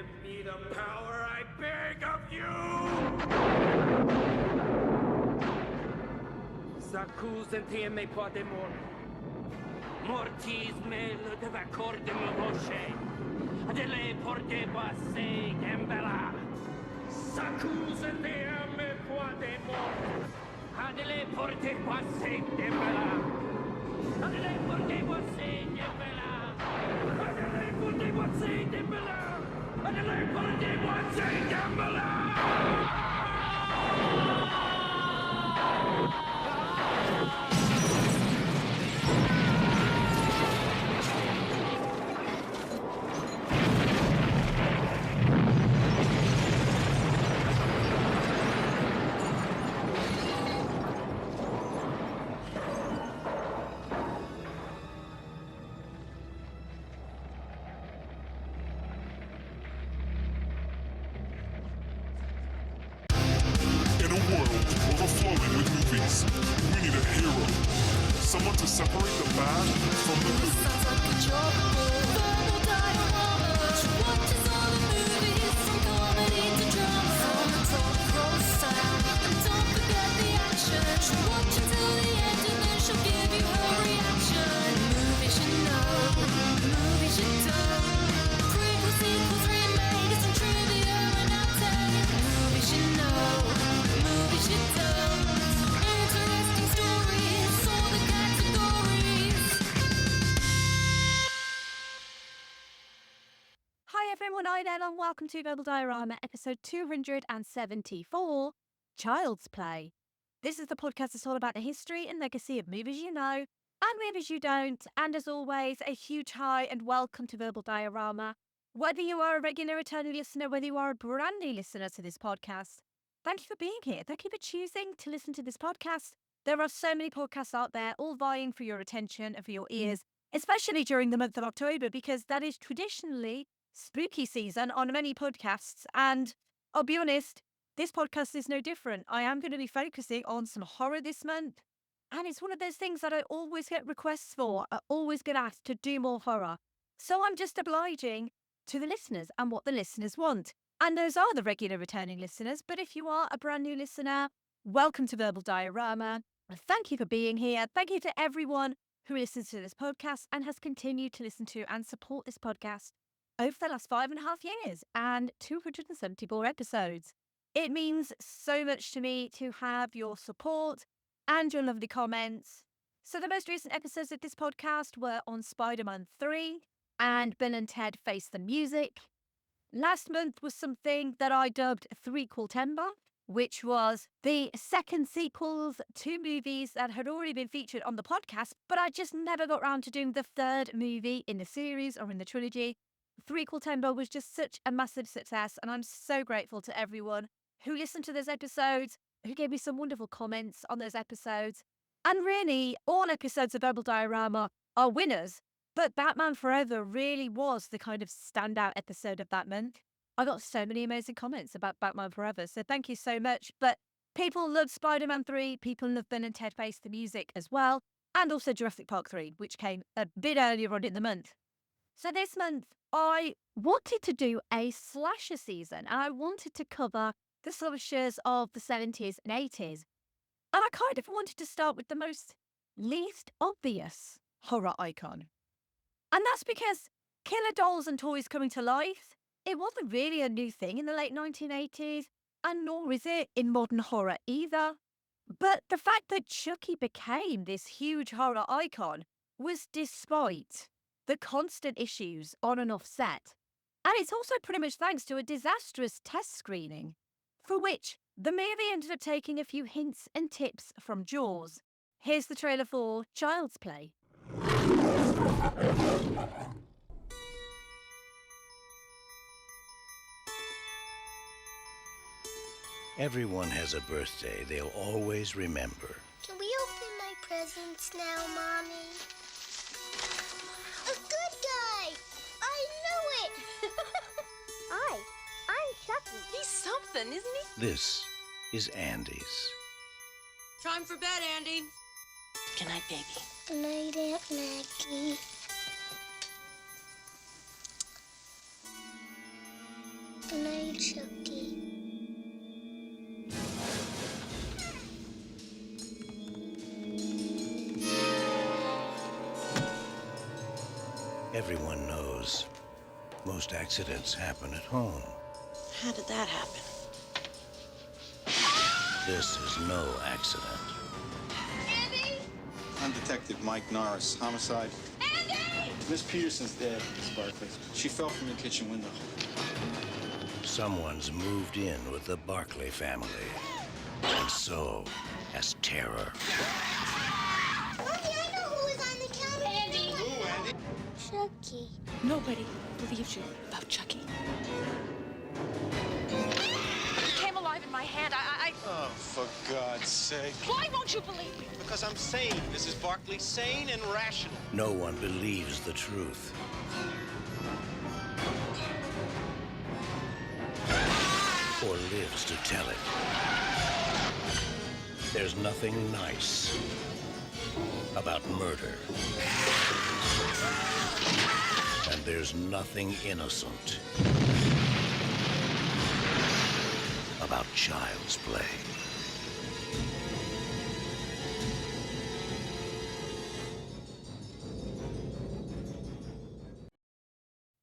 Give me the power, I beg of you! S'accusati e me poate mortis me le deve corde me voce, adele porte basse gembela. S'accusati e me poate adele porte basse gembela. Adele porte basse gembela. Adele porte basse gembela. Adele porte basse gembela. Overflowing with movies. We need a hero. Someone to separate the bad from the good. Sounds like a job. Verbal diorama. She watches all the movies, from comedy to drama. From the top roll sound. And don't forget the action. She'll watch until the end and then she'll give you her reaction. Movies you know, movies you don't. Prequels, sequels, remakes, and trivia and outtake. Movies you know. Movies you don't. Interesting stories, all the categories. Hi everyone, I'm Elaine and welcome to Verbal Diorama, episode 274, Child's Play. This is the podcast that's all about the history and legacy of movies you know and movies you don't. And as always, a huge hi and welcome to Verbal Diorama. Whether you are a regular returning listener, whether you are a brand new listener to this podcast, thank you for being here. Thank you for choosing to listen to this podcast. There are so many podcasts out there, all vying for your attention and for your ears, especially during the month of October, because that is traditionally spooky season on many podcasts. And I'll be honest, this podcast is no different. I am going to be focusing on some horror this month. And it's one of those things that I always get requests for. I always get asked to do more horror. So I'm just obliging to the listeners and what the listeners want. And those are the regular returning listeners. But if you are a brand new listener, welcome to Verbal Diorama. Thank you for being here. Thank you to everyone who listens to this podcast and has continued to listen to and support this podcast over the last 5.5 years and 274 episodes. It means so much to me to have your support and your lovely comments. So the most recent episodes of this podcast were on Spider-Man 3 and Bill and Ted Face the Music. Last month was something that I dubbed Threequel-tember, which was the second sequels to movies that had already been featured on the podcast, but I just never got around to doing the third movie in the series or in the trilogy. Threequel-tember was just such a massive success, and I'm so grateful to everyone who listened to those episodes, who gave me some wonderful comments on those episodes. And really, all episodes of Verbal Diorama are winners. But Batman Forever really was the kind of standout episode of that month. I got so many amazing comments about Batman Forever, so thank you so much. But people loved Spider-Man 3, people loved Bill and Ted Face the Music as well, and also Jurassic Park 3, which came a bit earlier on in the month. So this month, I wanted to do a slasher season, and I wanted to cover the slashers of the 70s and 80s. And I kind of wanted to start with the most least obvious horror icon. And that's because killer dolls and toys coming to life, it wasn't really a new thing in the late 1980s, and nor is it in modern horror either. But the fact that Chucky became this huge horror icon was despite the constant issues on and off set. And it's also pretty much thanks to a disastrous test screening, for which the movie ended up taking a few hints and tips from Jaws. Here's the trailer for Child's Play. Everyone has a birthday they'll always remember. Can we open my presents now, Mommy? A good guy! I knew it! Hi, I'm Chucky. He's something, isn't he? This is Andy's. Time for bed, Andy. Good night, baby. Good night, Aunt Maggie. Good night, Chucky. Everyone knows most accidents happen at home. How did that happen? This is no accident. Andy! I'm Detective Mike Norris, homicide. Andy! Miss Peterson's dead, Miss Barkley. She fell from the kitchen window. Someone's moved in with the Barkley family. And so has terror. Mommy, I know who was on the counter. Andy! Who, Andy? Chucky. Nobody believes you about Chucky. He came alive in my hand. Oh, for God's sake. Why won't you believe me? Because I'm sane, Mrs. Barkley. Sane and rational. No one believes the truth. Or lives to tell it. There's nothing nice about murder. And there's nothing innocent about child's play.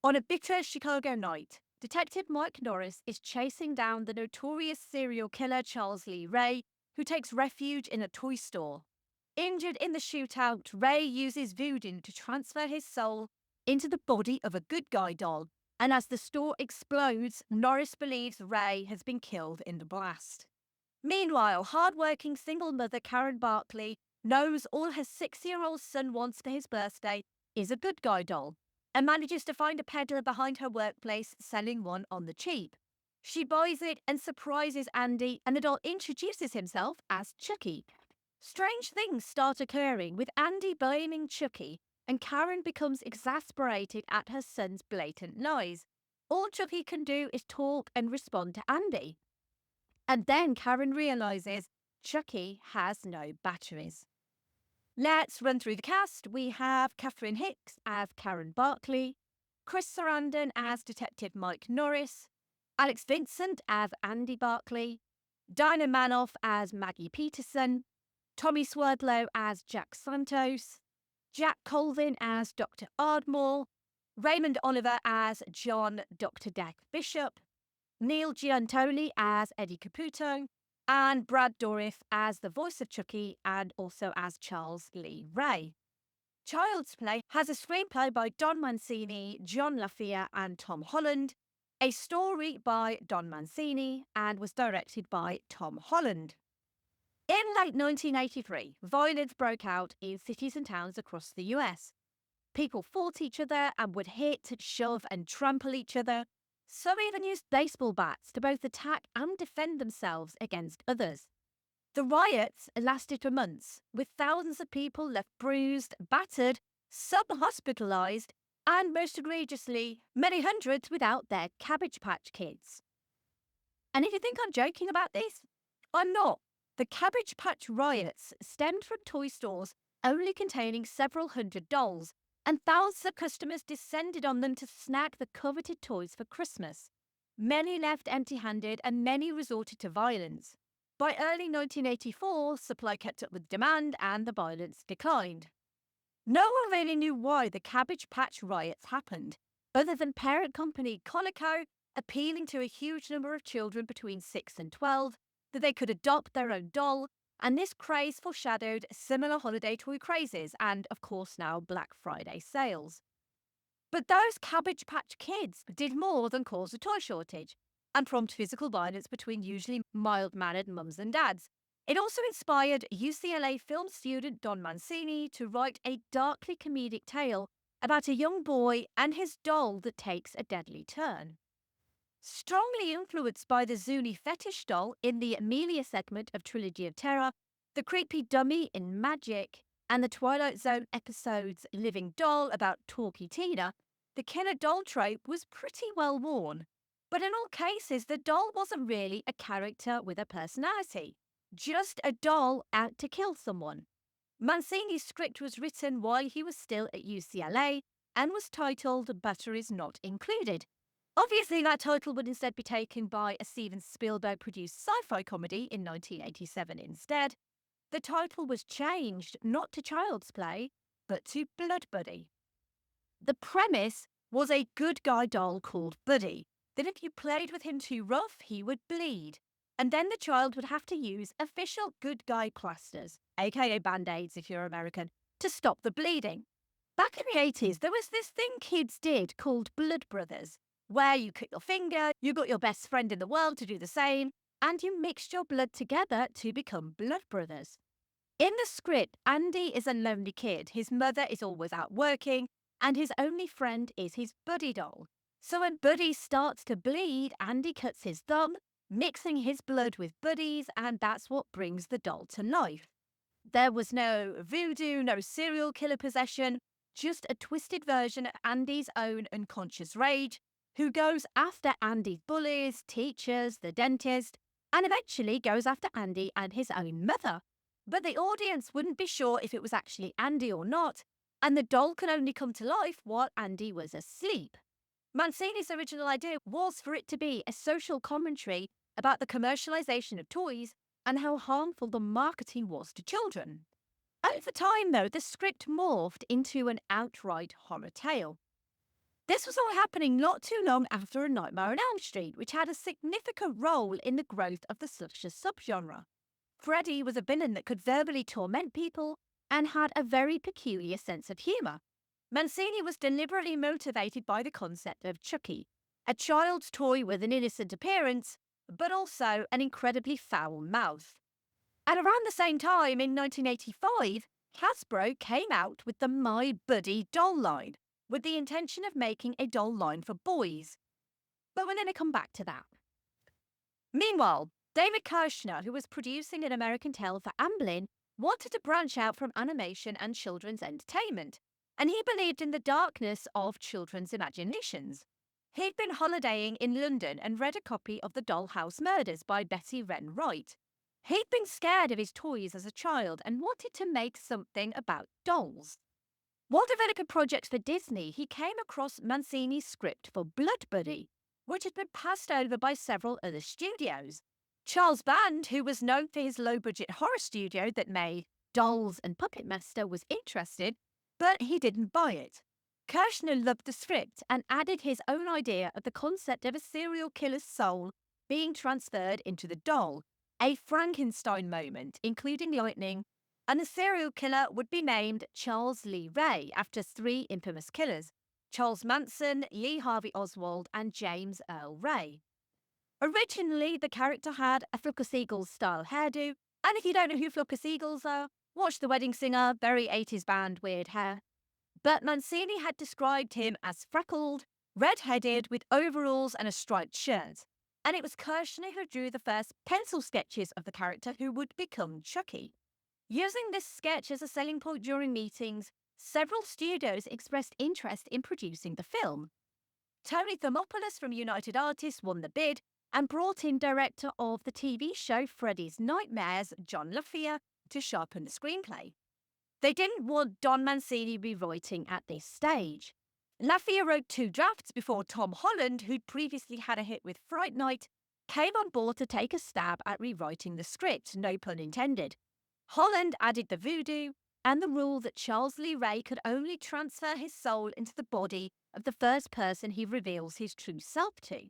On a bitter Chicago night, Detective Mike Norris is chasing down the notorious serial killer Charles Lee Ray, who takes refuge in a toy store. Injured in the shootout, Ray uses voodoo to transfer his soul into the body of a good guy doll, and as the store explodes, Norris believes Ray has been killed in the blast. Meanwhile, hard-working single mother Karen Barkley knows all her 6-year-old son wants for his birthday is a good guy doll, and manages to find a peddler behind her workplace selling one on the cheap. She buys it and surprises Andy, and the doll introduces himself as Chucky. Strange things start occurring, with Andy blaming Chucky, and Karen becomes exasperated at her son's blatant lies. All Chucky can do is talk and respond to Andy. And then Karen realises Chucky has no batteries. Let's run through the cast. We have Catherine Hicks as Karen Barkley, Chris Sarandon as Detective Mike Norris, Alex Vincent as Andy Barkley, Dinah Manoff as Maggie Peterson, Tommy Swerdlow as Jack Santos, Jack Colvin as Dr. Ardmore, Raymond Oliver as John Dr. Dak Bishop, Neil Giantoli as Eddie Caputo, and Brad Dourif as the voice of Chucky and also as Charles Lee Ray. Child's Play has a screenplay by Don Mancini, John LaFia and Tom Holland, a story by Don Mancini, and was directed by Tom Holland. In late 1983, violence broke out in cities and towns across the US. People fought each other and would hit, shove and trample each other. Some even used baseball bats to both attack and defend themselves against others. The riots lasted for months, with thousands of people left bruised, battered, some hospitalised, and most egregiously, many hundreds without their Cabbage Patch Kids. And if you think I'm joking about this, I'm not. The Cabbage Patch riots stemmed from toy stores only containing several hundred dolls, and thousands of customers descended on them to snag the coveted toys for Christmas. Many left empty-handed and many resorted to violence. By early 1984, supply kept up with demand and the violence declined. No one really knew why the Cabbage Patch riots happened, other than parent company Conoco appealing to a huge number of children between 6 and 12 that they could adopt their own doll, and this craze foreshadowed similar holiday toy crazes and, of course, now Black Friday sales. But those Cabbage Patch Kids did more than cause a toy shortage and prompt physical violence between usually mild-mannered mums and dads. It also inspired UCLA film student Don Mancini to write a darkly comedic tale about a young boy and his doll that takes a deadly turn. Strongly influenced by the Zuni fetish doll in the Amelia segment of Trilogy of Terror, the creepy dummy in Magic, and the Twilight Zone episode's Living Doll about Talkie Tina, the killer doll trope was pretty well worn. But in all cases, the doll wasn't really a character with a personality, just a doll out to kill someone. Mancini's script was written while he was still at UCLA and was titled Batteries Not Included. Obviously, that title would instead be taken by a Steven Spielberg-produced sci-fi comedy in 1987 instead. The title was changed not to Child's Play, but to Blood Buddy. The premise was a good guy doll called Buddy, that if you played with him too rough, he would bleed. And then the child would have to use official good guy plasters, aka band-aids if you're American, to stop the bleeding. Back in the 80s, there was this thing kids did called Blood Brothers, where you cut your finger, you got your best friend in the world to do the same, and you mixed your blood together to become blood brothers. In the script, Andy is a lonely kid. His mother is always out working, and his only friend is his Buddy doll. So when Buddy starts to bleed, Andy cuts his thumb, mixing his blood with Buddy's, and that's what brings the doll to life. There was no voodoo, no serial killer possession, just a twisted version of Andy's own unconscious rage, who goes after Andy's bullies, teachers, the dentist, and eventually goes after Andy and his own mother. But the audience wouldn't be sure if it was actually Andy or not, and the doll can only come to life while Andy was asleep. Mancini's original idea was for it to be a social commentary about the commercialization of toys and how harmful the marketing was to children. Over time, though, the script morphed into an outright horror tale. This was all happening not too long after A Nightmare on Elm Street, which had a significant role in the growth of the slasher subgenre. Freddy was a villain that could verbally torment people and had a very peculiar sense of humour. Mancini was deliberately motivated by the concept of Chucky, a child's toy with an innocent appearance, but also an incredibly foul mouth. At around the same time, in 1985, Hasbro came out with the My Buddy doll line, with the intention of making a doll line for boys. But we're going to come back to that. Meanwhile, David Kirshner, who was producing An American Tale for Amblin, wanted to branch out from animation and children's entertainment, and he believed in the darkness of children's imaginations. He'd been holidaying in London and read a copy of The Dollhouse Murders by Betty Wren Wright. He'd been scared of his toys as a child and wanted to make something about dolls. While developing projects for Disney, he came across Mancini's script for Blood Buddy, which had been passed over by several other studios. Charles Band, who was known for his low-budget horror studio that made Dolls and Puppet Master, was interested, but he didn't buy it. Kirshner loved the script and added his own idea of the concept of a serial killer's soul being transferred into the doll, a Frankenstein moment, including lightning, and the serial killer would be named Charles Lee Ray after 3 infamous killers: Charles Manson, Lee Harvey Oswald, and James Earl Ray. Originally, the character had a Flucker Eagles style hairdo, and if you don't know who Flucker Eagles are, watch The Wedding Singer, very 80s band, weird hair. But Mancini had described him as freckled, red-headed, with overalls and a striped shirt. And it was Kirshner who drew the first pencil sketches of the character who would become Chucky. Using this sketch as a selling point during meetings, several studios expressed interest in producing the film. Tony Thermopoulos from United Artists won the bid and brought in director of the TV show Freddy's Nightmares, John LaFia, to sharpen the screenplay. They didn't want Don Mancini rewriting at this stage. LaFia wrote 2 drafts before Tom Holland, who'd previously had a hit with Fright Night, came on board to take a stab at rewriting the script, no pun intended. Holland added the voodoo and the rule that Charles Lee Ray could only transfer his soul into the body of the first person he reveals his true self to.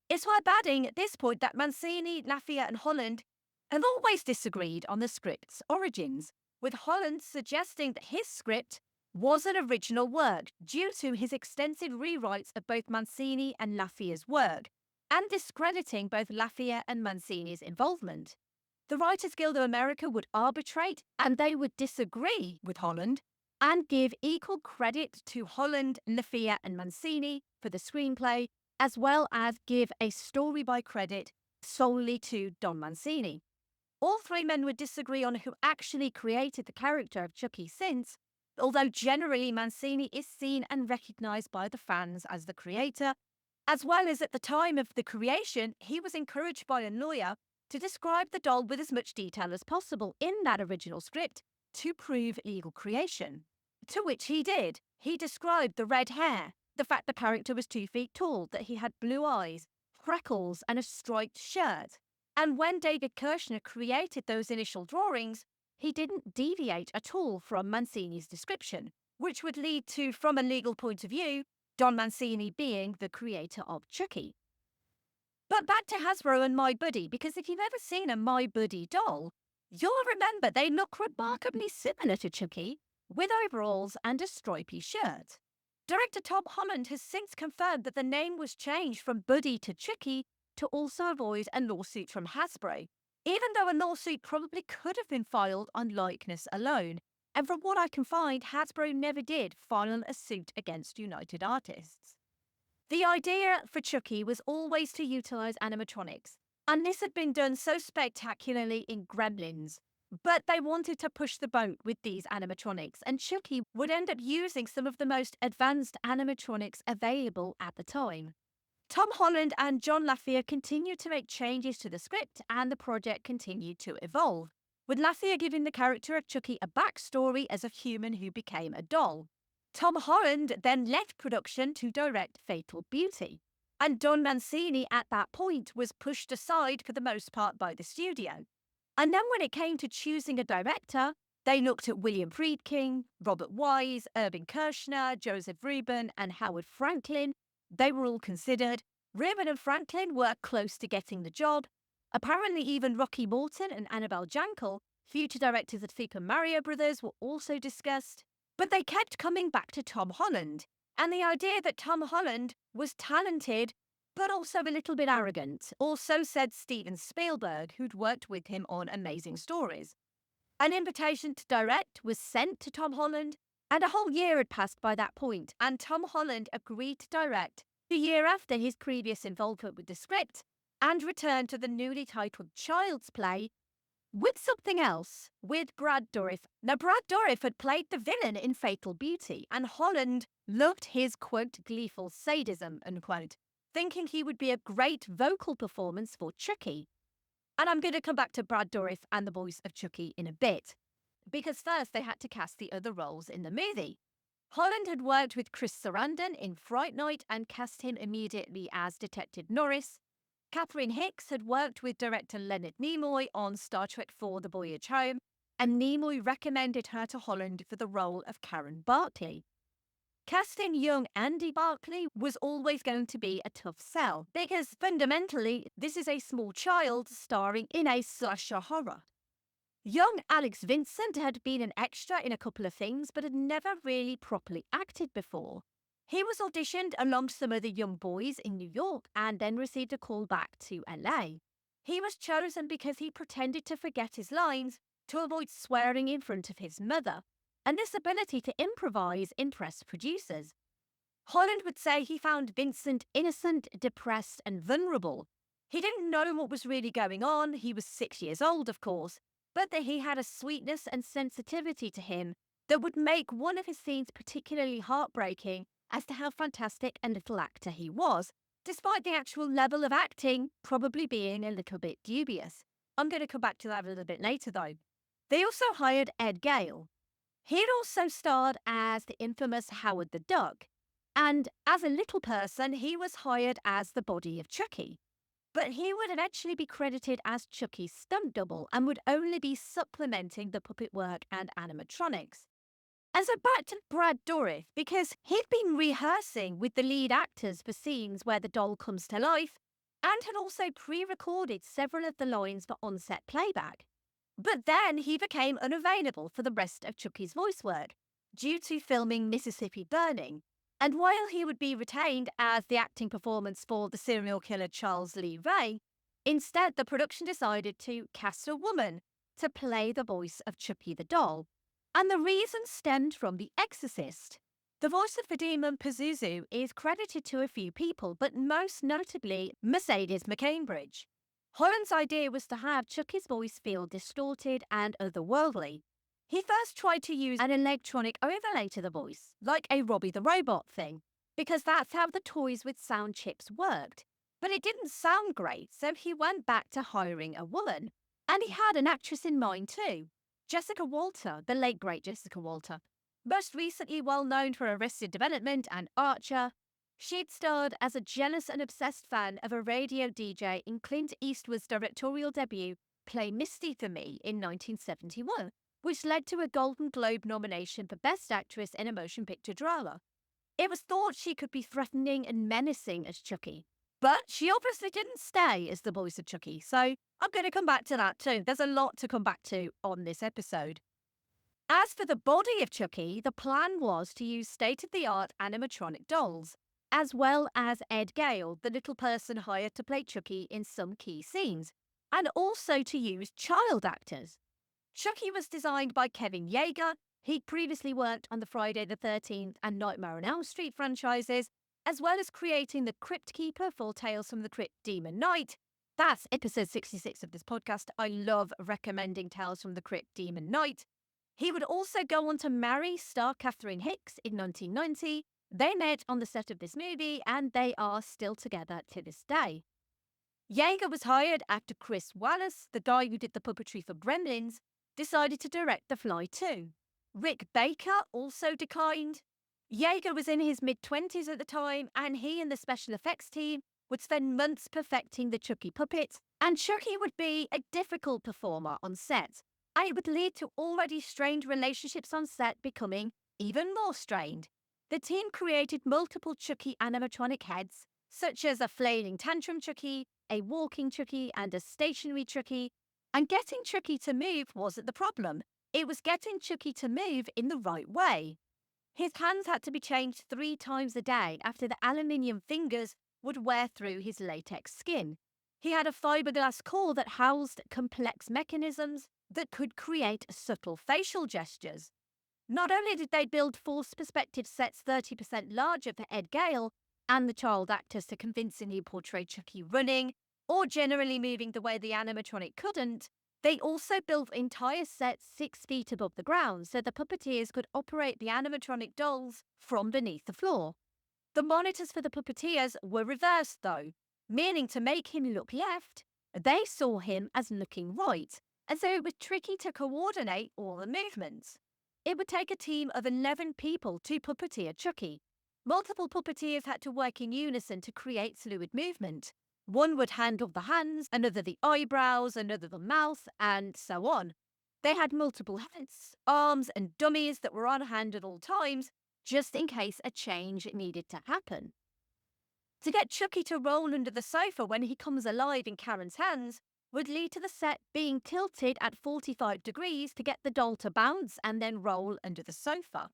It's worth adding at this point that Mancini, LaFia and Holland have always disagreed on the script's origins, with Holland suggesting that his script was an original work due to his extensive rewrites of both Mancini and LaFia's work, and discrediting both LaFia and Mancini's involvement. The Writers Guild of America would arbitrate, and they would disagree with Holland and give equal credit to Holland, LaFia and Mancini for the screenplay, as well as give a story by credit solely to Don Mancini. All 3 men would disagree on who actually created the character of Chucky since, although generally Mancini is seen and recognised by the fans as the creator, as well as at the time of the creation, he was encouraged by a lawyer to describe the doll with as much detail as possible in that original script to prove legal creation. To which he did. He described the red hair, the fact the character was 2 feet tall, that he had blue eyes, freckles, and a striped shirt. And when David Kirshner created those initial drawings, he didn't deviate at all from Mancini's description, which would lead to, from a legal point of view, Don Mancini being the creator of Chucky. But back to Hasbro and My Buddy, because if you've ever seen a My Buddy doll, you'll remember they look remarkably similar to Chucky, with overalls and a stripy shirt. Director Tom Holland has since confirmed that the name was changed from Buddy to Chucky to also avoid a lawsuit from Hasbro, even though a lawsuit probably could have been filed on likeness alone. And from what I can find, Hasbro never did file a suit against United Artists. The idea for Chucky was always to utilize animatronics, and this had been done so spectacularly in Gremlins. But they wanted to push the boat with these animatronics, and Chucky would end up using some of the most advanced animatronics available at the time. Tom Holland and John Lafia continued to make changes to the script, and the project continued to evolve, with Lafia giving the character of Chucky a backstory as a human who became a doll. Tom Holland then left production to direct Fatal Beauty, and Don Mancini at that point was pushed aside for the most part by the studio. And then when it came to choosing a director, they looked at William Friedkin, Robert Wise, Irving Kershner, Joseph Rubin, and Howard Franklin. They were all considered. Rubin and Franklin were close to getting the job. Apparently even Rocky Morton and Annabelle Jankel, future directors of Super Mario Brothers, were also discussed. But they kept coming back to Tom Holland, and the idea that Tom Holland was talented but also a little bit arrogant, or so said Steven Spielberg, who'd worked with him on Amazing Stories. An invitation to direct was sent to Tom Holland, and a whole year had passed by that point, and Tom Holland agreed to direct the year after his previous involvement with the script, and returned to the newly titled Child's Play with something else, with Brad Dourif. Now, Brad Dourif had played the villain in Fatal Beauty, and Holland loved his, quote, gleeful sadism, unquote, thinking he would be a great vocal performance for Chucky. And I'm going to come back to Brad Dourif and the voice of Chucky in a bit, because first they had to cast the other roles in the movie. Holland had worked with Chris Sarandon in Fright Night and cast him immediately as Detective Norris. Catherine Hicks had worked with director Leonard Nimoy on Star Trek IV: The Voyage Home, and Nimoy recommended her to Holland for the role of Karen Barkley. Casting young Andy Barkley was always going to be a tough sell, because fundamentally, this is a small child starring in a slasher horror. Young Alex Vincent had been an extra in a couple of things, but had never really properly acted before. He was auditioned along some other young boys in New York and then received a call back to LA. He was chosen because he pretended to forget his lines to avoid swearing in front of his mother, and this ability to improvise impressed producers. Holland would say he found Vincent innocent, depressed, and vulnerable. He didn't know what was really going on. He was 6 years old, of course, but that he had a sweetness and sensitivity to him that would make one of his scenes particularly heartbreaking as to how fantastic a little actor he was, despite the actual level of acting probably being a little bit dubious. I'm going to come back to that a little bit later, though. They also hired Ed Gale. He'd also starred as the infamous Howard the Duck, and as a little person, he was hired as the body of Chucky. But he would eventually be credited as Chucky's stunt double and would only be supplementing the puppet work and animatronics. And so back to Brad Dourif, because he'd been rehearsing with the lead actors for scenes where the doll comes to life, and had also pre-recorded several of the lines for on-set playback. But then he became unavailable for the rest of Chucky's voice work, due to filming Mississippi Burning. And while he would be retained as the acting performance for the serial killer Charles Lee Ray, instead the production decided to cast a woman to play the voice of Chucky the doll. And the reason stemmed from The Exorcist. The voice of the demon Pazuzu is credited to a few people, but most notably Mercedes McCambridge. Holland's idea was to have Chucky's voice feel distorted and otherworldly. He first tried to use an electronic overlay to the voice, like a Robbie the Robot thing, because that's how the toys with sound chips worked. But it didn't sound great, so he went back to hiring a woman. And he had an actress in mind too, Jessica Walter, the late great Jessica Walter. Most recently well known for Arrested Development and Archer, She'd starred as a jealous and obsessed fan of a radio DJ in Clint Eastwood's directorial debut, Play Misty for Me, in 1971, which led to a Golden Globe nomination for Best Actress in a Motion Picture Drama. It was thought she could be threatening and menacing as Chucky, but she obviously didn't stay as the voice of Chucky, so I'm going to come back to that too. There's a lot to come back to on this episode. As for the body of Chucky, the plan was to use state-of-the-art animatronic dolls, as well as Ed Gale, the little person hired to play Chucky in some key scenes, and also to use child actors. Chucky was designed by Kevin Yeager. He'd previously worked on the Friday the 13th and Nightmare on Elm Street franchises, as well as creating the Crypt Keeper for Tales from the Crypt Demon Knight. That's episode 66 of this podcast. I love recommending Tales from the Crypt Demon Knight. He would also go on to marry star Catherine Hicks in 1990. They met on the set of this movie, and they are still together to this day. Yeager was hired after Chris Wallace, the guy who did the puppetry for Gremlins, decided to direct The Fly too. Rick Baker also declined. Yeager was in his mid-20s at the time, and he and the special effects team would spend months perfecting the Chucky puppet, and Chucky would be a difficult performer on set, and it would lead to already strained relationships on set becoming even more strained. The team created multiple Chucky animatronic heads, such as a flailing tantrum Chucky, a walking Chucky, and a stationary Chucky, and getting Chucky to move wasn't the problem. It was getting Chucky to move in the right way. His hands had to be changed 3 times a day after the aluminium fingers would wear through his latex skin. He had a fiberglass core that housed complex mechanisms that could create subtle facial gestures. Not only did they build forced perspective sets 30% larger for Ed Gale and the child actors to convincingly portray Chucky running or generally moving the way the animatronic couldn't, they also built entire sets 6 feet above the ground so the puppeteers could operate the animatronic dolls from beneath the floor. The monitors for the puppeteers were reversed though, meaning to make him look left, they saw him as looking right, and so it was tricky to coordinate all the movements. It would take a team of 11 people to puppeteer Chucky. Multiple puppeteers had to work in unison to create fluid movement. One would handle the hands, another the eyebrows, another the mouth, and so on. They had multiple heads, arms, and dummies that were on hand at all times, just in case a change needed to happen. To get Chucky to roll under the sofa when he comes alive in Karen's hands would lead to the set being tilted at 45 degrees to get the doll to bounce and then roll under the sofa.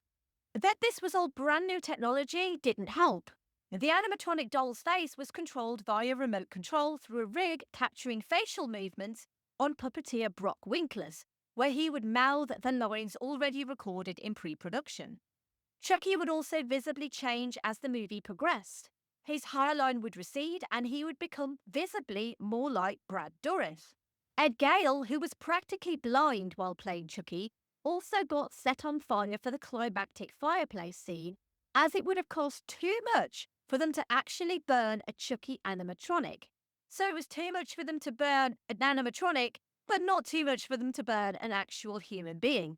That this was all brand new technology didn't help. The animatronic doll's face was controlled via remote control through a rig capturing facial movements on puppeteer Brock Winkler's, where he would mouth the lines already recorded in pre-production. Chucky would also visibly change as the movie progressed. His hairline would recede and he would become visibly more like Brad Dourif. Ed Gale, who was practically blind while playing Chucky, also got set on fire for the climactic fireplace scene, as it would have cost too much for them to actually burn a Chucky animatronic. So it was too much for them to burn an animatronic, but not too much for them to burn an actual human being.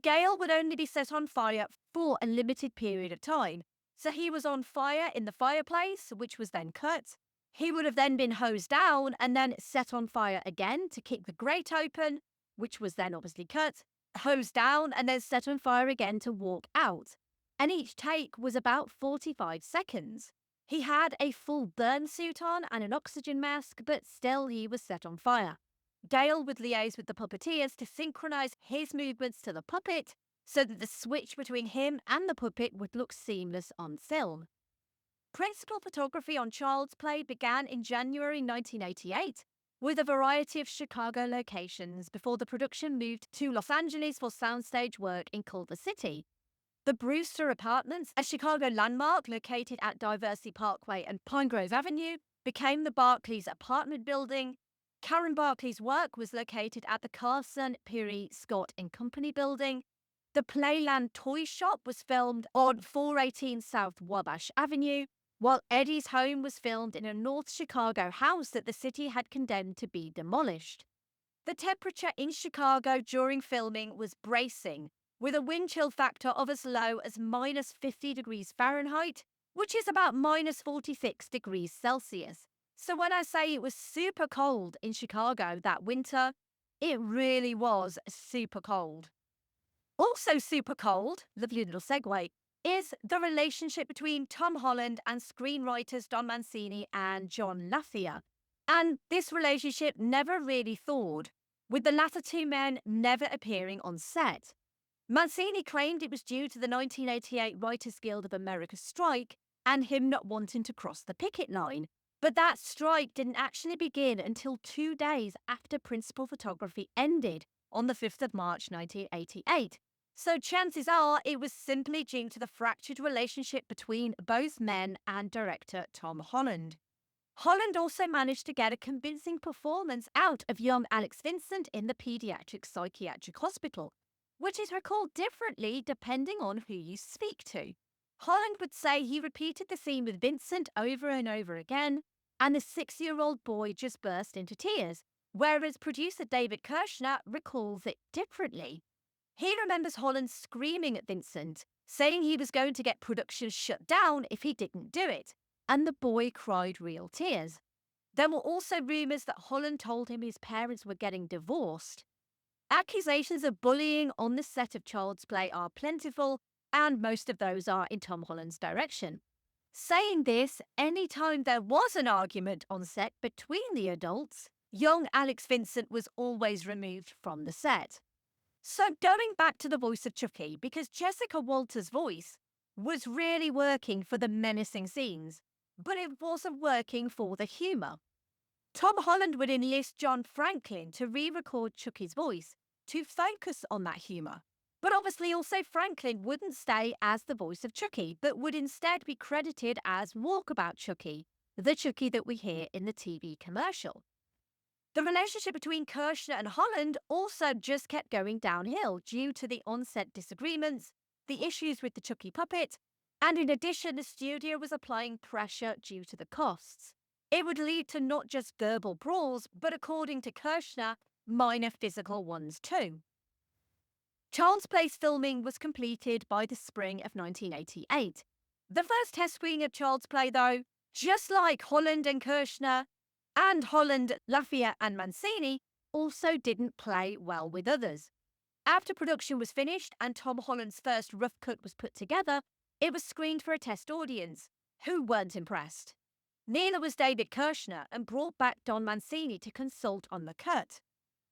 Gale would only be set on fire for a limited period of time, so he was on fire in the fireplace, which was then cut. He would have then been hosed down and then set on fire again to keep the grate open, which was then obviously cut, hosed down and then set on fire again to walk out. And each take was about 45 seconds. He had a full burn suit on and an oxygen mask, but still he was set on fire. Gale would liaise with the puppeteers to synchronize his movements to the puppet so that the switch between him and the puppet would look seamless on film. Principal photography on Child's Play began in January 1988 with a variety of Chicago locations before the production moved to Los Angeles for soundstage work in Culver City. The Brewster Apartments, a Chicago landmark located at Diversey Parkway and Pine Grove Avenue, became the Barclays apartment building. Karen Barclay's work was located at the Carson, Peary, Scott and Company building. The Playland Toy Shop was filmed on 418 South Wabash Avenue, while Eddie's home was filmed in a North Chicago house that the city had condemned to be demolished. The temperature in Chicago during filming was bracing, with a wind chill factor of as low as -50 degrees Fahrenheit which is about minus 46 degrees Celsius. So when I say it was super cold in Chicago that winter, it really was super cold. Also super cold, lovely little segue, is the relationship between Tom Holland and screenwriters Don Mancini and John Lafia. And this relationship never really thawed, with the latter two men never appearing on set. Mancini claimed it was due to the 1988 Writers Guild of America strike and him not wanting to cross the picket line. But that strike didn't actually begin until 2 days after principal photography ended on the 5th of March 1988. So chances are it was simply due to the fractured relationship between both men and director Tom Holland. Holland also managed to get a convincing performance out of young Alex Vincent in the pediatric psychiatric hospital, which is recalled differently depending on who you speak to. Holland would say he repeated the scene with Vincent over and over again, and the 6-year-old boy just burst into tears, whereas producer David Kirshner recalls it differently. He remembers Holland screaming at Vincent, saying he was going to get production shut down if he didn't do it, and the boy cried real tears. There were also rumours that Holland told him his parents were getting divorced. Accusations of bullying on the set of Child's Play are plentiful, and most of those are in Tom Holland's direction. Saying this, any time there was an argument on set between the adults, young Alex Vincent was always removed from the set. So going back to the voice of Chucky, because Jessica Walter's voice was really working for the menacing scenes, but it wasn't working for the humour. Tom Holland would enlist John Franklin to re-record Chucky's voice to focus on that humour. But obviously also Franklin wouldn't stay as the voice of Chucky, but would instead be credited as Walkabout Chucky, the Chucky that we hear in the TV commercial. The relationship between Kirshner and Holland also just kept going downhill due to the on-set disagreements, the issues with the Chucky puppet, and in addition the studio was applying pressure due to the costs. It would lead to not just verbal brawls, but according to Kirshner, minor physical ones too. Child's Play's filming was completed by the spring of 1988. The first test screening of Child's Play, though, just like Holland and Kirshner, and Holland, Lafia and Mancini, also didn't play well with others. After production was finished and Tom Holland's first rough cut was put together, it was screened for a test audience, who weren't impressed. Neither was David Kirshner, and brought back Don Mancini to consult on the cut.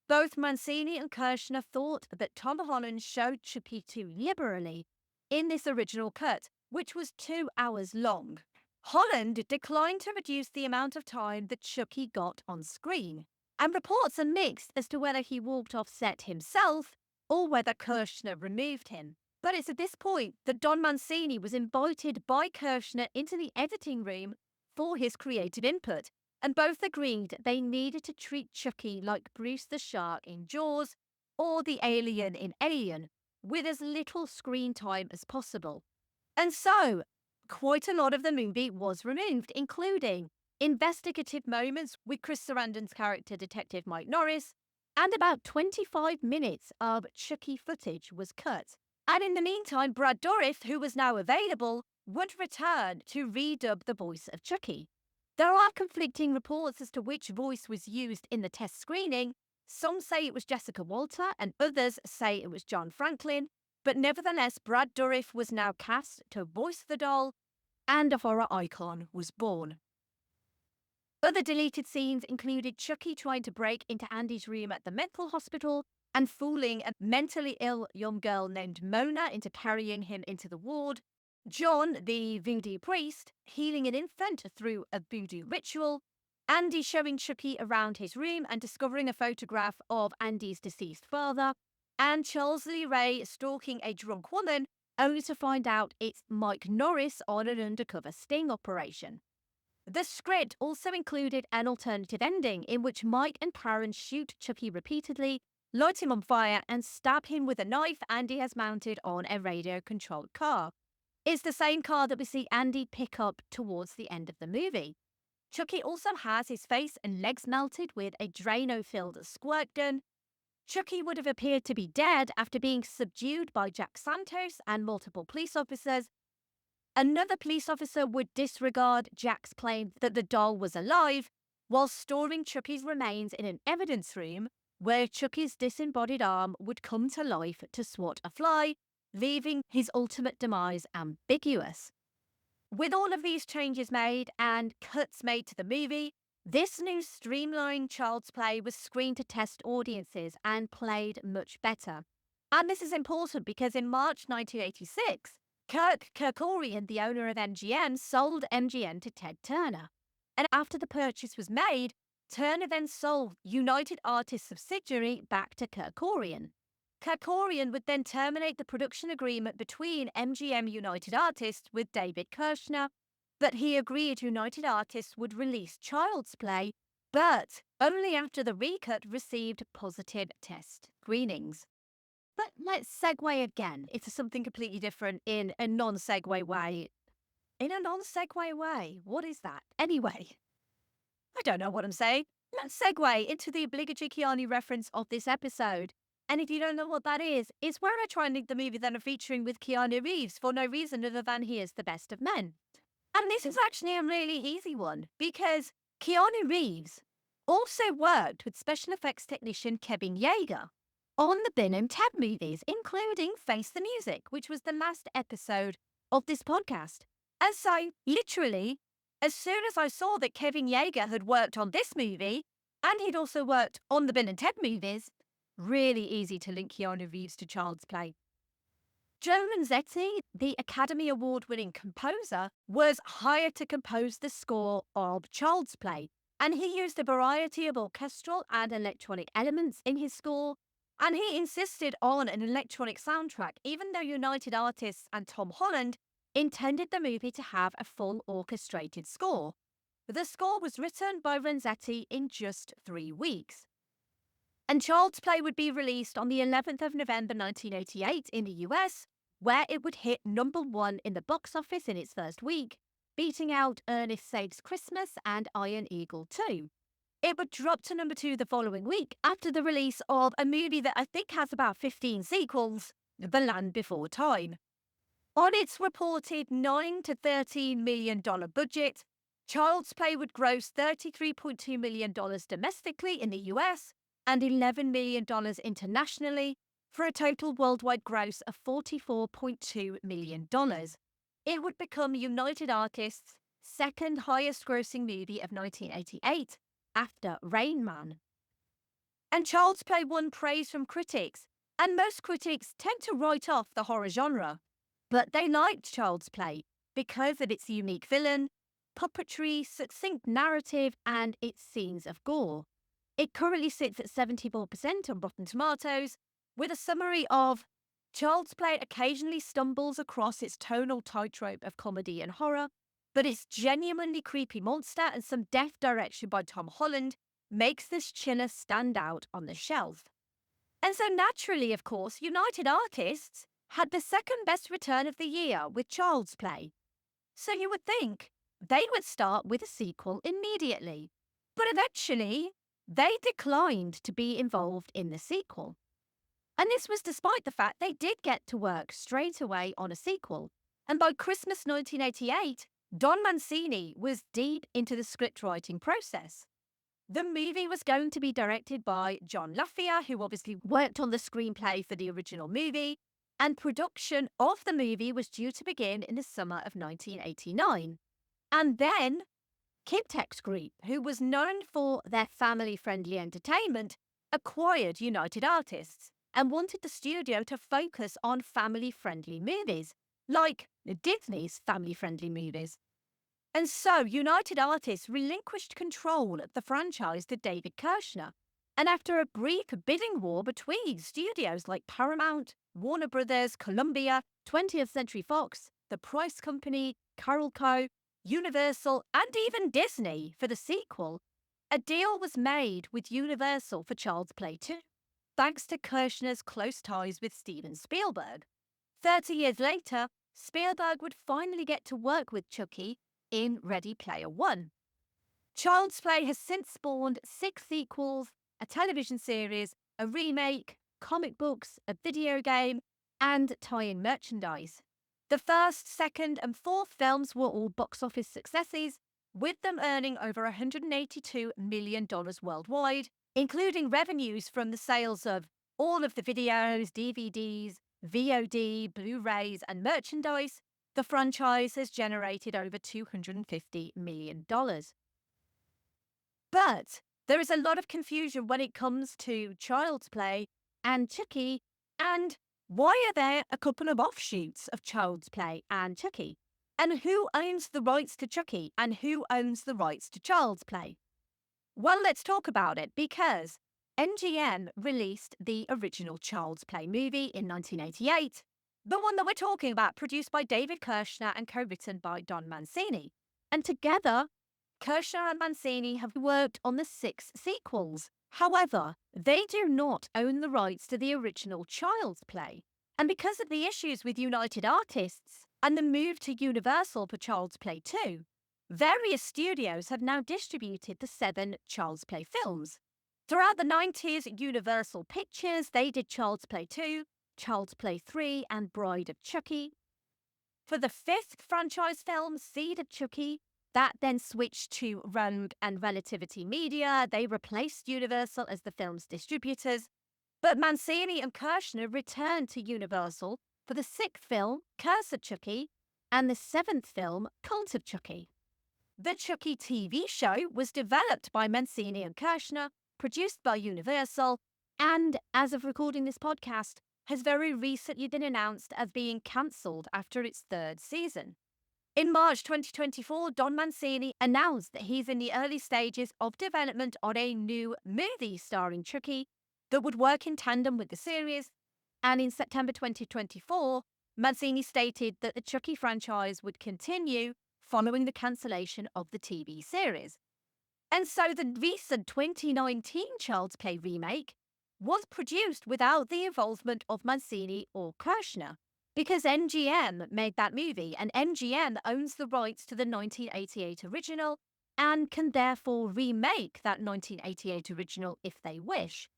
Both Mancini and Kirshner thought that Tom Holland showed Chucky too liberally in this original cut, which was 2 hours long. Holland declined to reduce the amount of time that Chucky got on screen, and reports are mixed as to whether he walked off set himself or whether Kirshner removed him. But it's at this point that Don Mancini was invited by Kirshner into the editing room for his creative input, and both agreed they needed to treat Chucky like Bruce the Shark in Jaws or the alien in Alien, with as little screen time as possible. And so, quite a lot of the movie was removed, including investigative moments with Chris Sarandon's character Detective Mike Norris, and about 25 minutes of Chucky footage was cut. And in the meantime, Brad Dourif, who was now available, would return to redub the voice of Chucky. There are conflicting reports as to which voice was used in the test screening. Some say it was Jessica Walter and others say it was John Franklin, but nevertheless Brad Dourif was now cast to voice the doll, and a horror icon was born. Other deleted scenes included Chucky trying to break into Andy's room at the mental hospital and fooling a mentally ill young girl named Mona into carrying him into the ward, John, the voodoo priest, healing an infant through a voodoo ritual, Andy showing Chucky around his room and discovering a photograph of Andy's deceased father, and Charles Lee Ray stalking a drunk woman only to find out it's Mike Norris on an undercover sting operation. The script also included an alternative ending in which Mike and Karen shoot Chucky repeatedly, light him on fire and stab him with a knife Andy has mounted on a radio-controlled car. It's the same car that we see Andy pick up towards the end of the movie. Chucky also has his face and legs melted with a Drano-filled squirt gun. Chucky would have appeared to be dead after being subdued by Jack Santos and multiple police officers. Another police officer would disregard Jack's claim that the doll was alive while storing Chucky's remains in an evidence room where Chucky's disembodied arm would come to life to swat a fly, leaving his ultimate demise ambiguous. With all of these changes made and cuts made to the movie, this new streamlined Child's Play was screened to test audiences and played much better. And this is important because in March 1986, Kirk Kerkorian, the owner of MGM, sold MGM to Ted Turner. And after the purchase was made, Turner then sold United Artists subsidiary back to Kerkorian. Kerkorian would then terminate the production agreement between MGM United Artists with David Kirshner, but he agreed United Artists would release Child's Play, but only after the recut received positive test screenings. But let's segue again into something completely different in a non-segue way. In a non-segue way? What is that? Anyway, I don't know what I'm saying. Let's segue into the obligatory Keanu reference of this episode. And if you don't know what that is, it's where I try and link the movie that I'm featuring with Keanu Reeves for no reason other than he is the best of men. And this is actually a really easy one, because Keanu Reeves also worked with special effects technician Kevin Yeager on the Bill and Ted movies, including Face the Music, which was the last episode of this podcast. And so, literally, as soon as I saw that Kevin Yeager had worked on this movie, and he'd also worked on the Bill and Ted movies, really easy to link Keanu Reeves to Child's Play. Joe Manzetti, the Academy Award-winning composer, was hired to compose the score of Child's Play, and he used a variety of orchestral and electronic elements in his score, and he insisted on an electronic soundtrack, even though United Artists and Tom Holland intended the movie to have a full orchestrated score. The score was written by Renzetti in just 3 weeks. And Child's Play would be released on the 11th of November 1988 in the US, where it would hit #1 in the box office in its first week, beating out Ernest Saves Christmas and Iron Eagle 2. It would drop to #2 the following week after the release of a movie that I think has about 15 sequels, The Land Before Time. On its reported $9 to $13 million budget, Child's Play would gross $33.2 million domestically in the US and $11 million internationally, for a total worldwide gross of $44.2 million. It would become United Artists' second highest grossing movie of 1988, after Rain Man. And Child's Play won praise from critics, and most critics tend to write off the horror genre. But they liked Child's Play because of its unique villain, puppetry, succinct narrative, and its scenes of gore. It currently sits at 74% on Rotten Tomatoes, with a summary of Child's Play occasionally stumbles across its tonal tightrope of comedy and horror, but its genuinely creepy monster and some deft direction by Tom Holland makes this chiller stand out on the shelf. And so naturally, of course, United Artists had the second best return of the year with Child's Play. So you would think they would start with a sequel immediately. But eventually, they declined to be involved in the sequel. And this was despite the fact they did get to work straight away on a sequel. And by Christmas 1988, Don Mancini was deep into the script writing process. The movie was going to be directed by John Lafia, who obviously worked on the screenplay for the original movie, and production of the movie was due to begin in the summer of 1989. And then Kintex Group, who was known for their family-friendly entertainment, acquired United Artists and wanted the studio to focus on family-friendly movies, like Disney's family-friendly movies. And so United Artists relinquished control of the franchise to David Kirshner, and after a brief bidding war between studios like Paramount, Warner Brothers, Columbia, 20th Century Fox, The Price Company, Carolco, Universal, and even Disney for the sequel, a deal was made with Universal for Child's Play 2, thanks to Kirshner's close ties with Steven Spielberg. 30 years later, Spielberg would finally get to work with Chucky in Ready Player One. Child's Play has since spawned 6 sequels, a television series, a remake, comic books, a video game, and tie-in merchandise. The first, second, and fourth films were all box office successes, with them earning over $182 million worldwide, including revenues from the sales of all of the videos, DVDs, VOD, Blu-rays, and merchandise. The franchise has generated over $250 million. But there is a lot of confusion when it comes to Child's Play and Chucky, and why are there a couple of offshoots of Child's Play and Chucky? And who owns the rights to Chucky and who owns the rights to Child's Play? Well, let's talk about it, because MGM released the original Child's Play movie in 1988, the one that we're talking about, produced by David Kirshner and co-written by Don Mancini. And together, Kirshner and Mancini have worked on the 6 sequels. However, they do not own the rights to the original Child's Play. And because of the issues with United Artists and the move to Universal for Child's Play 2, various studios have now distributed the 7 Child's Play films. Throughout the 90s, Universal Pictures, they did Child's Play 2, Child's Play 3, and Bride of Chucky. For the 5th franchise film, Seed of Chucky, that then switched to Rogue and Relativity Media. They replaced Universal as the film's distributors. But Mancini and Kirshner returned to Universal for the 6th film, Curse of Chucky, and the 7th film, Cult of Chucky. The Chucky TV show was developed by Mancini and Kirshner, produced by Universal, and as of recording this podcast, has very recently been announced as being cancelled after its 3rd season. In March 2024, Don Mancini announced that he's in the early stages of development on a new movie starring Chucky that would work in tandem with the series, and in September 2024, Mancini stated that the Chucky franchise would continue following the cancellation of the TV series. And so the recent 2019 Child's Play remake was produced without the involvement of Mancini or Kirshner, because MGM made that movie, and MGM owns the rights to the 1988 original and can therefore remake that 1988 original if they wish.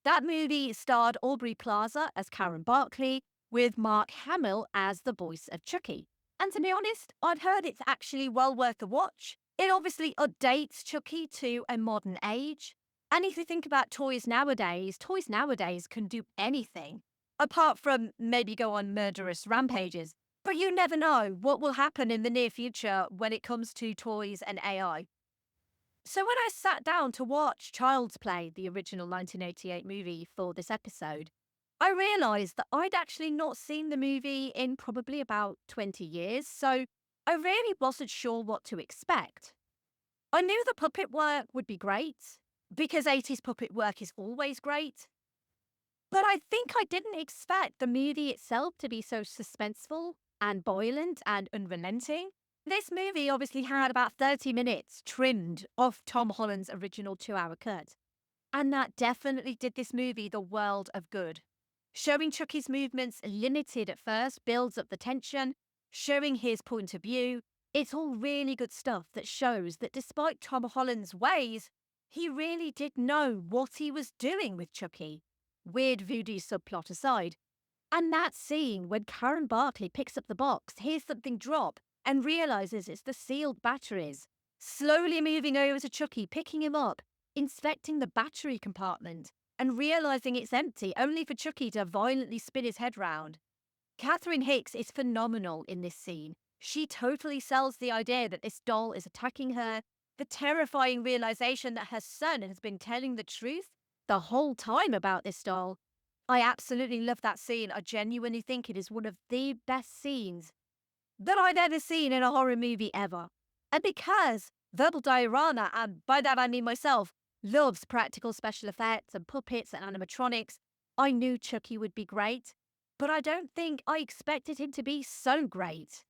That movie starred Aubrey Plaza as Karen Barkley, with Mark Hamill as the voice of Chucky. And to be honest, I've heard it's actually well worth a watch. It obviously updates Chucky to a modern age. And if you think about toys nowadays can do anything, apart from maybe go on murderous rampages. But you never know what will happen in the near future when it comes to toys and AI. So when I sat down to watch Child's Play, the original 1988 movie, for this episode, I realised that I'd actually not seen the movie in probably about 20 years, so I really wasn't sure what to expect. I knew the puppet work would be great, because 80s puppet work is always great. But I think I didn't expect the movie itself to be so suspenseful and violent and unrelenting. This movie obviously had about 30 minutes trimmed off Tom Holland's original 2-hour cut. And that definitely did this movie the world of good. Showing Chucky's movements limited at first builds up the tension. Showing his point of view, it's all really good stuff that shows that despite Tom Holland's ways, he really did know what he was doing with Chucky. Weird voodoo subplot aside. And that scene when Karen Barkley picks up the box, hears something drop, and realises it's the sealed batteries, slowly moving over to Chucky, picking him up, inspecting the battery compartment, and realising it's empty, only for Chucky to violently spin his head round. Catherine Hicks is phenomenal in this scene. She totally sells the idea that this doll is attacking her, the terrifying realisation that her son has been telling the truth the whole time about this doll. I absolutely love that scene. I genuinely think it is one of the best scenes that I've ever seen in a horror movie ever. And because Verbal Diorama, and by that I mean myself, loves practical special effects and puppets and animatronics, I knew Chucky would be great, but I don't think I expected him to be so great.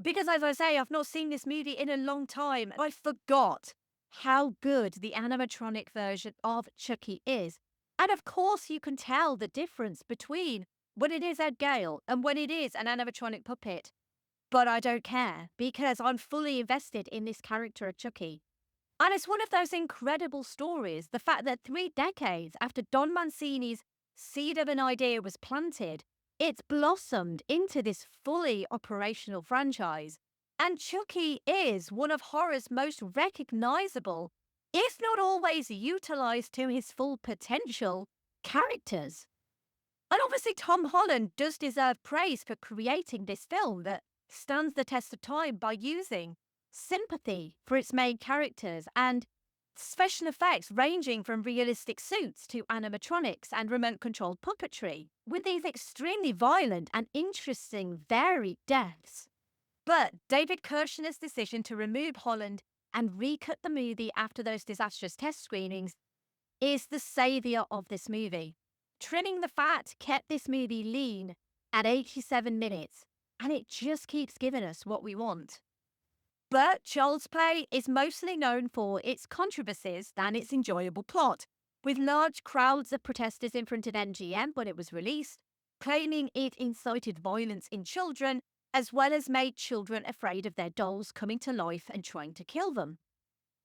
Because as I say, I've not seen this movie in a long time. I forgot how good the animatronic version of Chucky is. And of course you can tell the difference between when it is Ed Gale and when it is an animatronic puppet. But I don't care, because I'm fully invested in this character of Chucky. And it's one of those incredible stories, the fact that 3 decades after Don Mancini's seed of an idea was planted, It's blossomed into this fully operational franchise, and Chucky is one of horror's most recognizable, if not always utilized to his full potential, characters. And obviously, Tom Holland does deserve praise for creating this film that stands the test of time by using sympathy for its main characters and special effects ranging from realistic suits to animatronics and remote-controlled puppetry, with these extremely violent and interesting varied deaths. But David Kirshner's decision to remove Holland and recut the movie after those disastrous test screenings is the saviour of this movie. Trimming the fat kept this movie lean at 87 minutes, and it just keeps giving us what we want. But Child's Play is mostly known for its controversies than its enjoyable plot, with large crowds of protesters in front of MGM when it was released, claiming it incited violence in children, as well as made children afraid of their dolls coming to life and trying to kill them.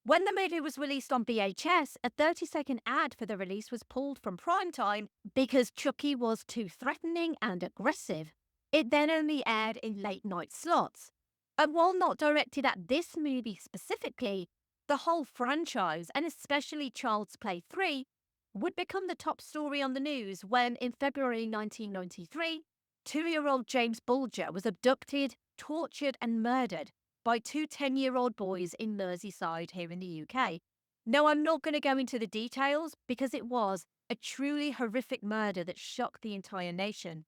When the movie was released on VHS, a 30-second ad for the release was pulled from primetime because Chucky was too threatening and aggressive. It then only aired in late-night slots. And while not directed at this movie specifically, the whole franchise, and especially Child's Play 3, would become the top story on the news when, in February 1993, 2-year-old James Bulger was abducted, tortured and murdered by two 10-year-old boys in Merseyside here in the UK. Now, I'm not going to go into the details because it was a truly horrific murder that shocked the entire nation.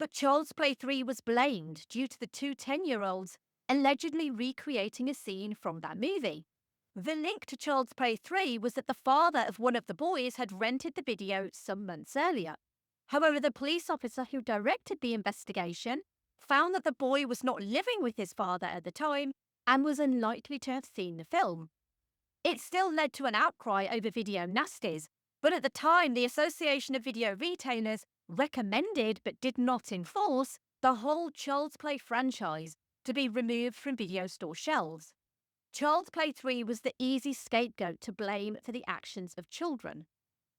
But Child's Play 3 was blamed due to the two 10-year-olds allegedly recreating a scene from that movie. The link to Child's Play 3 was that the father of one of the boys had rented the video some months earlier. However, the police officer who directed the investigation found that the boy was not living with his father at the time and was unlikely to have seen the film. It still led to an outcry over video nasties, but at the time the Association of Video Retailers recommended but did not enforce the whole Child's Play franchise to be removed from video store shelves. Child's Play 3 was the easy scapegoat to blame for the actions of children.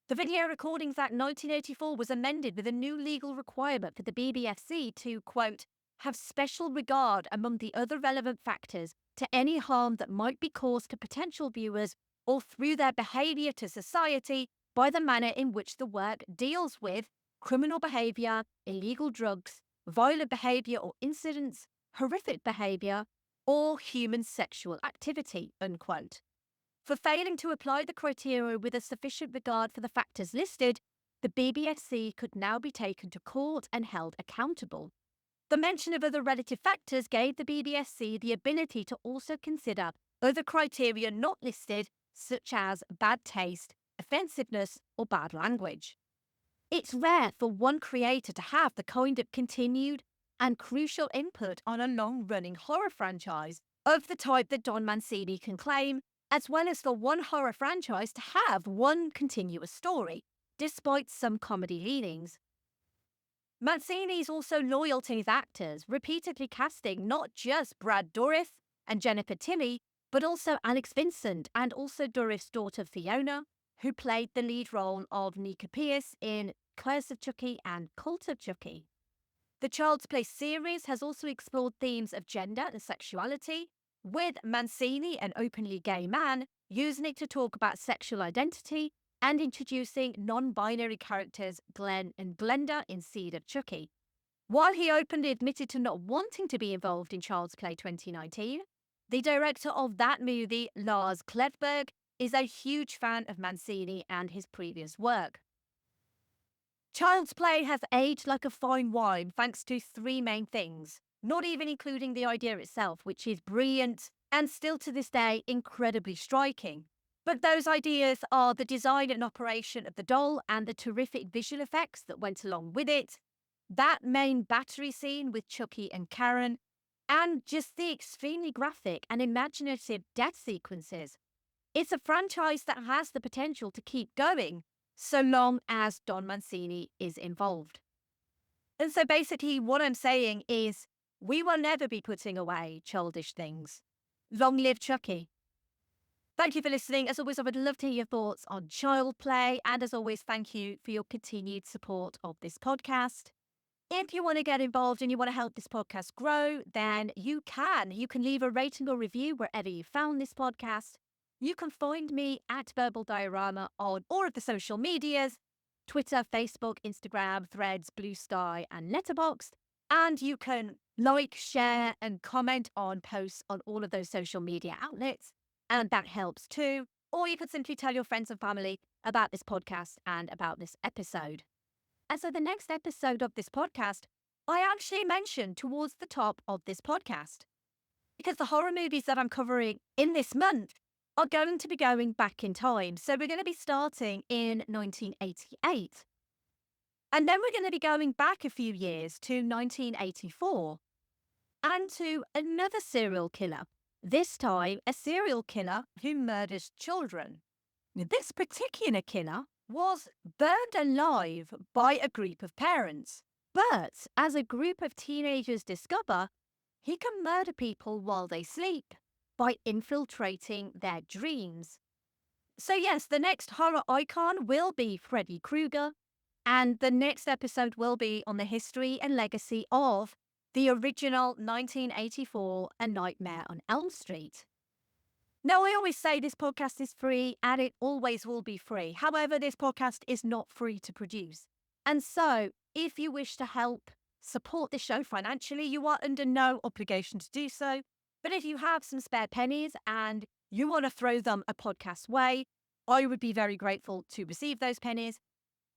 The Video Recordings Act 1984 was amended with a new legal requirement for the BBFC to, quote, have special regard among the other relevant factors to any harm that might be caused to potential viewers or through their behaviour to society by the manner in which the work deals with criminal behaviour, illegal drugs, violent behaviour or incidents, horrific behaviour, or human sexual activity, unquote. For failing to apply the criteria with a sufficient regard for the factors listed, the BBFC could now be taken to court and held accountable. The mention of other relative factors gave the BBFC the ability to also consider other criteria not listed, such as bad taste, offensiveness, or bad language. It's rare for one creator to have the kind of continued and crucial input on a long-running horror franchise of the type that Don Mancini can claim, as well as for one horror franchise to have one continuous story, despite some comedy leanings. Mancini is also loyal to his actors, repeatedly casting not just Brad Dourif and Jennifer Tilly, but also Alex Vincent and also Dourif's daughter Fiona, who played the lead role of Nika Pierce in Curse of Chucky and Cult of Chucky. The Child's Play series has also explored themes of gender and sexuality, with Mancini, an openly gay man, using it to talk about sexual identity and introducing non-binary characters Glenn and Glenda in Seed of Chucky. While he openly admitted to not wanting to be involved in Child's Play 2019, the director of that movie, Lars Klevberg, is a huge fan of Mancini and his previous work. Child's Play has aged like a fine wine thanks to three main things, not even including the idea itself, which is brilliant and still to this day incredibly striking. But those ideas are the design and operation of the doll and the terrific visual effects that went along with it, that main battery scene with Chucky and Karen, and just the extremely graphic and imaginative death sequences. It's a franchise that has the potential to keep going, so long as Don Mancini is involved. And so basically what I'm saying is, we will never be putting away childish things. Long live Chucky. Thank you for listening. As always, I would love to hear your thoughts on Child Play. And as always, thank you for your continued support of this podcast. If you want to get involved and you want to help this podcast grow, then you can. You can leave a rating or review wherever you found this podcast. You can find me at Verbal Diorama on all of the social medias, Twitter, Facebook, Instagram, Threads, Blue Sky, and Letterboxd. And you can like, share, and comment on posts on all of those social media outlets. And that helps too. Or you could simply tell your friends and family about this podcast and about this episode. And so the next episode of this podcast, I actually mentioned towards the top of this podcast, because the horror movies that I'm covering in this month are going to be going back in time. So we're going to be starting in 1988. And then we're going to be going back a few years to 1984 and to another serial killer, this time a serial killer who murders children. This particular killer was burned alive by a group of parents. But as a group of teenagers discover, he can murder people while they sleep by infiltrating their dreams. So yes, the next horror icon will be Freddy Krueger, and the next episode will be on the history and legacy of the original 1984 A Nightmare on Elm Street. Now, I always say this podcast is free, and it always will be free. However, this podcast is not free to produce. And so, if you wish to help support the show financially, you are under no obligation to do so. But if you have some spare pennies and you want to throw them a podcast way, I would be very grateful to receive those pennies.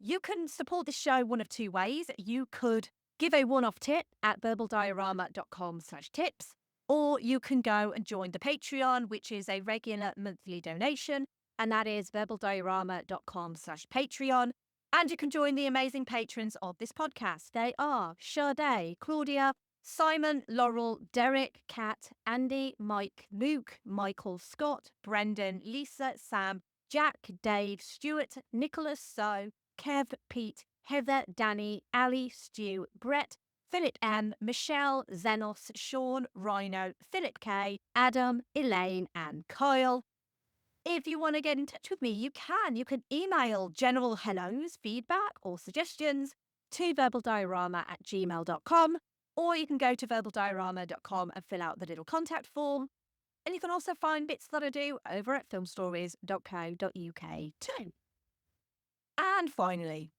You can support the show one of two ways. You could give a one-off tip at verbaldiorama.com/tips. Or you can go and join the Patreon, which is a regular monthly donation, and that is verbaldiorama.com/Patreon. And you can join the amazing patrons of this podcast. They are Sade, Claudia, Simon, Laurel, Derek, Kat, Andy, Mike, Luke, Michael, Scott, Brendan, Lisa, Sam, Jack, Dave, Stuart, Nicholas, So, Kev, Pete, Heather, Danny, Ali, Stu, Brett, Philip M, Michele, Xenos, Sean, Ryno, Philip K, Adam, Elaine, and Kyle. If you want to get in touch with me, you can. You can email general hellos, feedback, or suggestions to verbaldiorama@gmail.com, or you can go to verbaldiorama.com and fill out the little contact form. And you can also find bits that I do over at filmstories.co.uk too. And finally,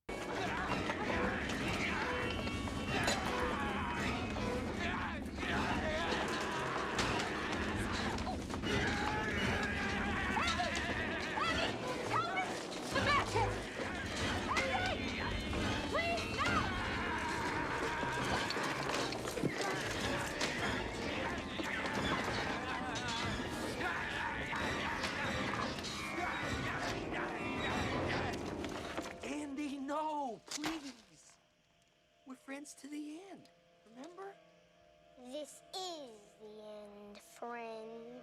Andy, no, please. We're friends to the end, remember? This is the end, friend.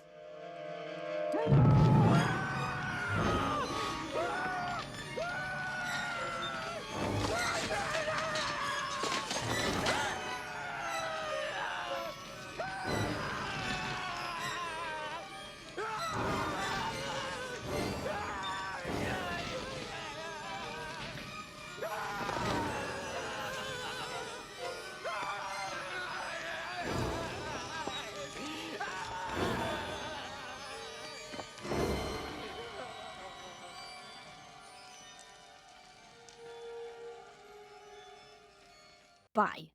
bye.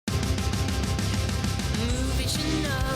Movies you know.